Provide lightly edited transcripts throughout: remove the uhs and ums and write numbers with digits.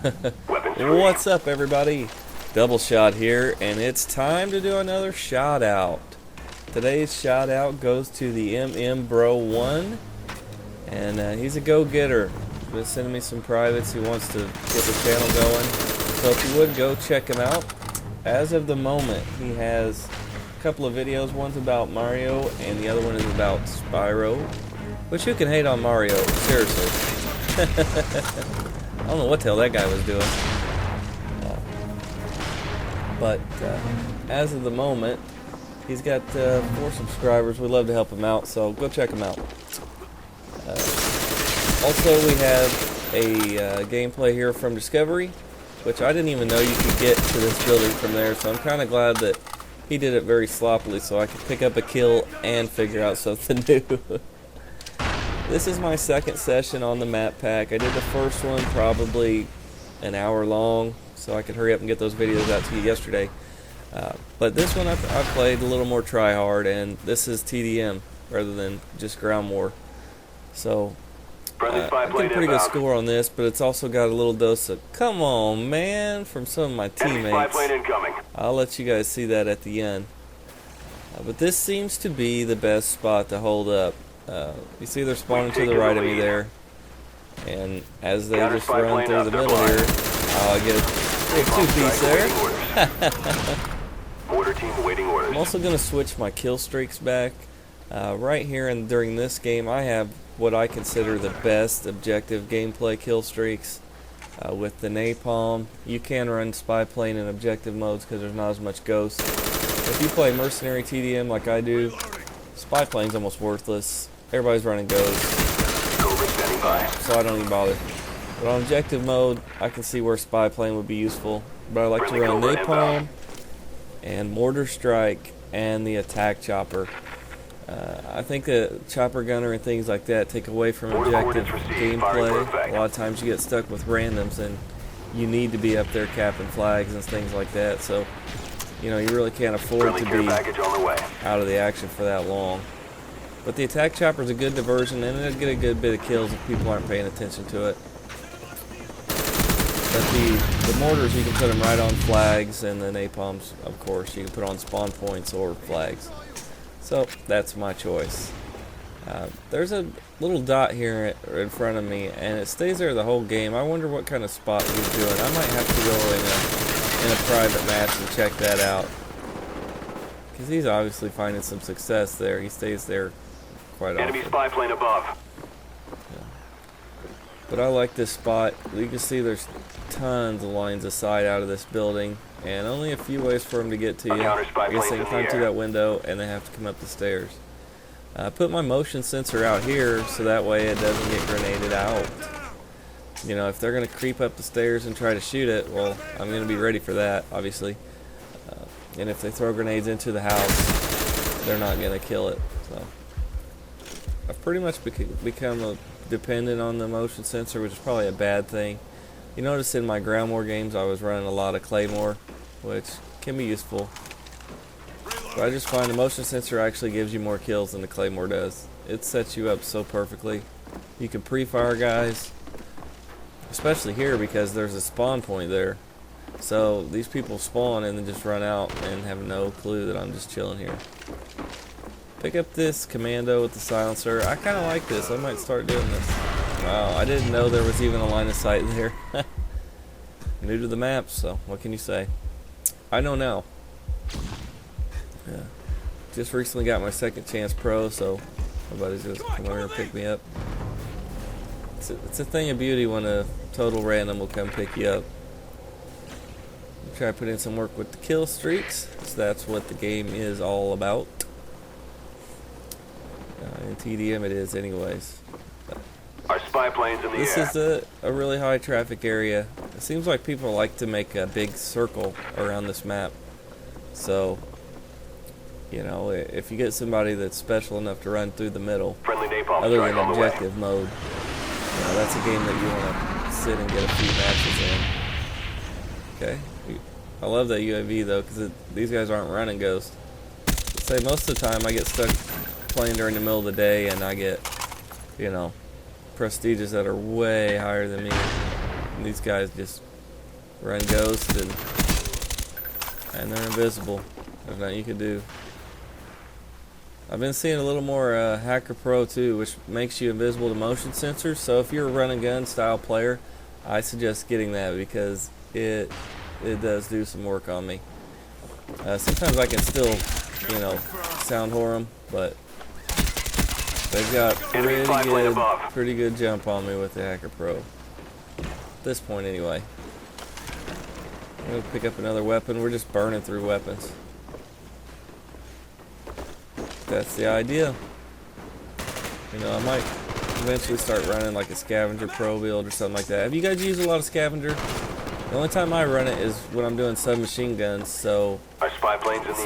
What's up, everybody? Doubleshot here, and it's time to do another shout out. Today's shout out goes to the Themmbro1, and he's a go-getter. He's been sending me some privates. He wants to get the channel going, so if you would go check him out. As of the moment, he has a couple of videos. One's about Mario, and the other one is about Spyro. Which, who can hate on Mario? Seriously. I don't know what the hell that guy was doing. But as of the moment, he's got 4 subscribers. We'd love to help him out, so go check him out. Also, we have a gameplay here from Discovery, which I didn't even know you could get to this building from there, so I'm kind of glad that he did it very sloppily so I could pick up a kill and figure out something new. This is my second session on the map pack. I did the first one probably an hour long, so I could hurry up and get those videos out to you yesterday. But this one I played a little more try-hard, and this is TDM rather than just ground war. So I got a pretty good score on this, but it's also got a little dose of "come on, man" from some of my teammates. I'll let you guys see that at the end. But this seems to be the best spot to hold up. You see they're spawning to the right of me there, and as they just run through the middle here, I get a 2-piece there. I'm also going to switch my kill streaks back. Right here and during this game, I have what I consider the best objective gameplay kill streaks. With the napalm, you can run spy plane in objective modes because there's not as much ghost. If you play mercenary TDM like I do, spy plane's almost worthless. Everybody's running ghost, so I don't even bother. But on objective mode, I can see where spy plane would be useful. But I like to run napalm and mortar strike and the attack chopper. I think the chopper gunner and things like that take away from objective gameplay. A lot of times you get stuck with randoms, and you need to be up there capping flags and things like that. So, you know, you really can't afford to be out of the action for that long. But the attack chopper is a good diversion, and it'll get a good bit of kills if people aren't paying attention to it. But the mortars, you can put them right on flags, and the napalms, of course, you can put on spawn points or flags. So that's my choice. There's a little dot here in front of me, and it stays there the whole game. I wonder what kind of spot he's doing. I might have to go in a private match and check that out, because he's obviously finding some success there. He stays there quite often. Enemy spy plane above. Yeah. But I like this spot. You can see there's tons of lines of sight out of this building, and only a few ways for them to get to you. I guess they can climb through that window, and they have to come up the stairs. I put my motion sensor out here so that way it doesn't get grenaded out. You know, if they're going to creep up the stairs and try to shoot it, well, I'm going to be ready for that, obviously. And if they throw grenades into the house, they're not going to kill it. So I've pretty much become dependent on the motion sensor, which is probably a bad thing. You notice in my ground war games I was running a lot of Claymore, which can be useful. But I just find the motion sensor actually gives you more kills than the Claymore does. It sets you up so perfectly. You can pre-fire guys, especially here because there's a spawn point there. So these people spawn and then just run out and have no clue that I'm just chilling here. Pick up this commando with the silencer. I kind of like this. I might start doing this. Wow, I didn't know there was even a line of sight there. New to the map, so what can you say? I know now. Yeah. Just recently got my second chance pro, so my buddy's just come over and pick me up. It's a thing of beauty when a total random will come pick you up. Try to put in some work with the kill streaks, so that's what the game is all about. In TDM it is anyways. Our spy planes in the This air. is a really high traffic area. It seems like people like to make a big circle around this map. So, you know, if you get somebody that's special enough to run through the middle, other than objective mode, you know, that's a game that you want to sit and get a few matches in. Okay. I love that UAV though, because these guys aren't running ghost. Say most of the time I get stuck playing during the middle of the day, and I get, you know, prestiges that are way higher than me. And these guys just run ghost, and they're invisible. There's nothing you can do. I've been seeing a little more Hacker Pro too, which makes you invisible to motion sensors. So if you're a run and gun style player, I suggest getting that because it does do some work on me. Sometimes I can still, sound whore them, but they've got pretty good jump on me with the Hacker Pro. At this point anyway. I'm going to pick up another weapon. We're just burning through weapons. That's the idea. I might eventually start running like a scavenger pro build or something like that. Have you guys used a lot of scavenger? The only time I run it is when I'm doing submachine guns, so it's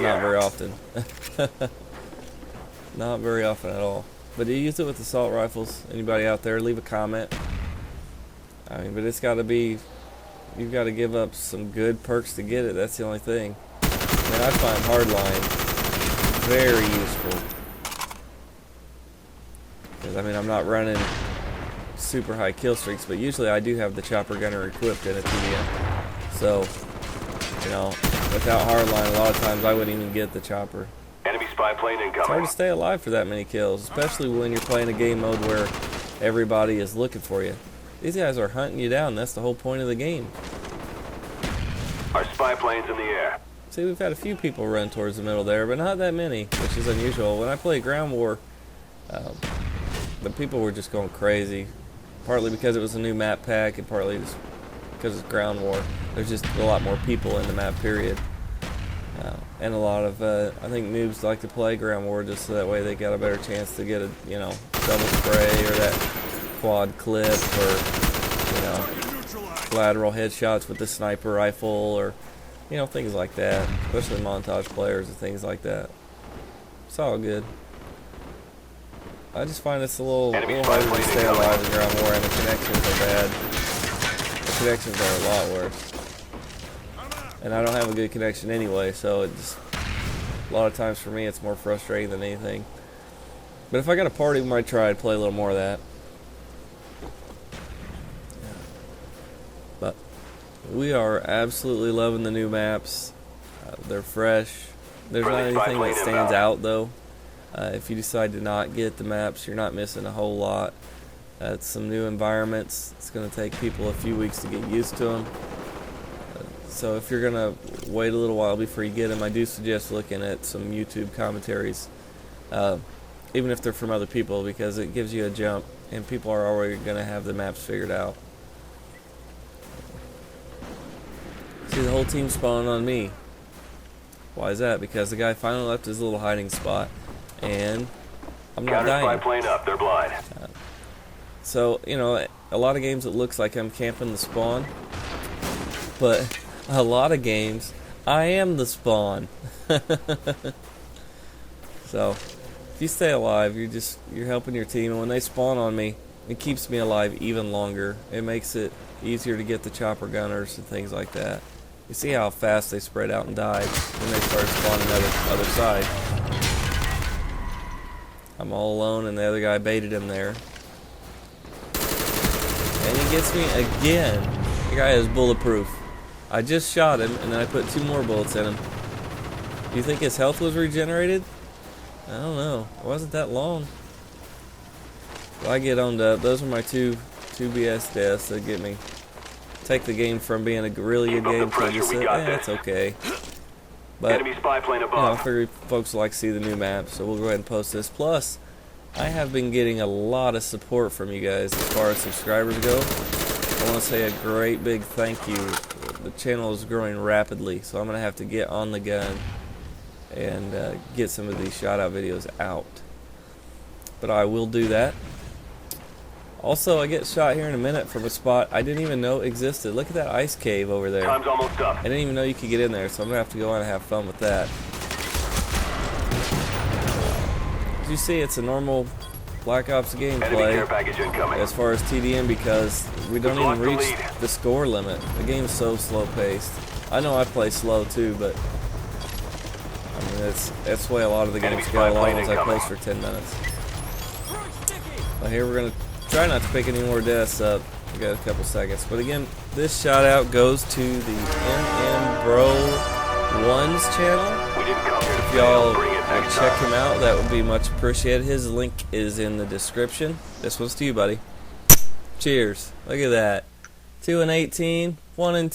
not very often. Not very often at all. But do you use it with assault rifles? Anybody out there, leave a comment. But it's got to be, you've got to give up some good perks to get it. That's the only thing. And I find hardline very useful. Because, I'm not running super high kill streaks, but usually I do have the chopper gunner equipped in a TDM. So, without hardline, a lot of times I wouldn't even get the chopper. Enemy spy plane incoming. It's hard to stay alive for that many kills, especially when you're playing a game mode where everybody is looking for you. These guys are hunting you down. That's the whole point of the game. Our spy plane's in the air. See, we've had a few people run towards the middle there, but not that many, which is unusual. When I played Ground War, the people were just going crazy. Partly because it was a new map pack, and partly just because it's Ground War. There's just a lot more people in the map, period. And a lot of, I think noobs like to play Ground War just so that way they got a better chance to get a, double spray or that quad clip or, collateral headshots with the sniper rifle or, things like that. Especially montage players and things like that. It's all good. I just find it's a little harder to stay alive in Ground War, and the connections are bad. The connections are a lot worse. And I don't have a good connection anyway, so it just, a lot of times for me it's more frustrating than anything. But if I got a party, we might try to play a little more of that. But we are absolutely loving the new maps. They're fresh. There's not anything that stands out though. If you decide to not get the maps, you're not missing a whole lot. It's some new environments. It's going to take people a few weeks to get used to them. So if you're going to wait a little while before you get them, I do suggest looking at some YouTube commentaries, even if they're from other people, because it gives you a jump, and people are already going to have the maps figured out. See, the whole team spawned on me. Why is that? Because the guy finally left his little hiding spot. And I'm not dying. Spy plane up, they're blind. So, a lot of games it looks like I'm camping the spawn. But a lot of games, I am the spawn. So, if you stay alive, you're helping your team. And when they spawn on me, it keeps me alive even longer. It makes it easier to get the chopper gunners and things like that. You see how fast they spread out and died when they started spawning other side. I'm all alone, and the other guy baited him there. And he gets me again. The guy is bulletproof. I just shot him, and then I put 2 more bullets in him. Do you think his health was regenerated? I don't know. It wasn't that long. Well, I get owned up. Those are my two BS deaths that get me. Take the game from being a really good game to just say, it's okay. But, enemy spy plane above. I figure folks like to see the new map, so we'll go ahead and post this. Plus, I have been getting a lot of support from you guys as far as subscribers go. I want to say a great big thank you. The channel is growing rapidly, so I'm going to have to get on the gun and get some of these shout out videos out. But I will do that. Also, I get shot here in a minute from a spot I didn't even know existed. Look at that ice cave over there. Time's almost up. I didn't even know you could get in there, so I'm going to have to go on and have fun with that. As you see, it's a normal Black Ops gameplay as far as TDM because we don't even reach the score limit. The game's so slow paced. I know I play slow too, but that's the way a lot of the games go. A lot of ones I post for 10 minutes. Well, here we're going to try not to pick any more deaths up. We got a couple seconds. But again, this shout out goes to the Themmbro1's channel. If y'all would check him out, that would be much appreciated. His link is in the description. This one's to you, buddy. Cheers. Look at that. 2 and 18, 1 and